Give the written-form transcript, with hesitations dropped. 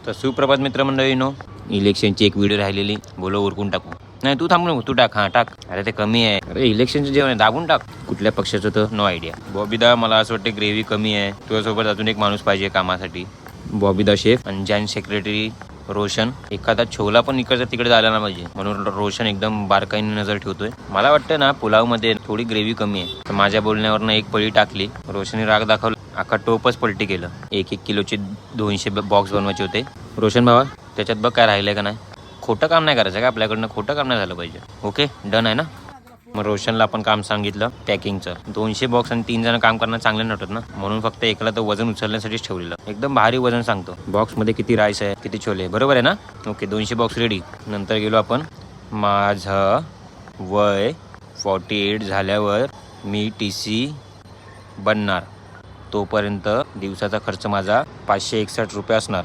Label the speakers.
Speaker 1: तर सुप्रभात मित्रमंडळीनो, इलेक्शनची एक व्हिडिओ राहिलेली, बोलो उरकून टाकू. नाही तू थांब ना, तू टाक. हां टाक. अरे ते कमी आहे. अरे इलेक्शनचं जेवण आहे, दाबून टाक. कुठल्या पक्षाचं तर नो आयडिया. बॉबीदा मला असं वाटतं ग्रेव्ही कमी आहे. तुझ्यासोबत अजून एक माणूस पाहिजे कामासाठी. बॉबीदा शेफ आणि जॉईंट सेक्रेटरी रोशन. एखादा छोला पण इकडचा तिकडे झाला ना पाहिजे, म्हणून रोशन एकदम बारकाईने नजर ठेवतोय. मला वाटतं ना पुलावमध्ये थोडी ग्रेव्ही कमी आहे. तर माझ्या बोलण्यावरनं एक पळी टाकली. रोशनने राग दाखवला, अख्खा टोपच पलटी केलं. 1-1 किलोचे 200 बॉक्स बनवायचे होते. रोशन भावा, त्याच्यात बघ काय राहिलंय का नाही. खोटं काम नाही करायचं का आपल्याकडनं, खोटं काम नाही झालं पाहिजे. ओके डन आहे ना. मग रोशनला आपण काम सांगितलं पॅकिंगचं. 200 बॉक्स आणि 3 जण काम करणं चांगले नव्हतं ना, म्हणून फक्त एकला तर वजन उचलण्यासाठीच ठेवलेलं. एकदम भारी वजन सांगतो. बॉक्समध्ये किती राईस आहे, किती छोले, बरोबर आहे ना. Okay 200 box ready. नंतर गेलो आपण. माझं वय 48 झाल्यावर मी TC बनणार. तोपर्यंत दिवसाचा खर्च माझा 561 रुपये असणार.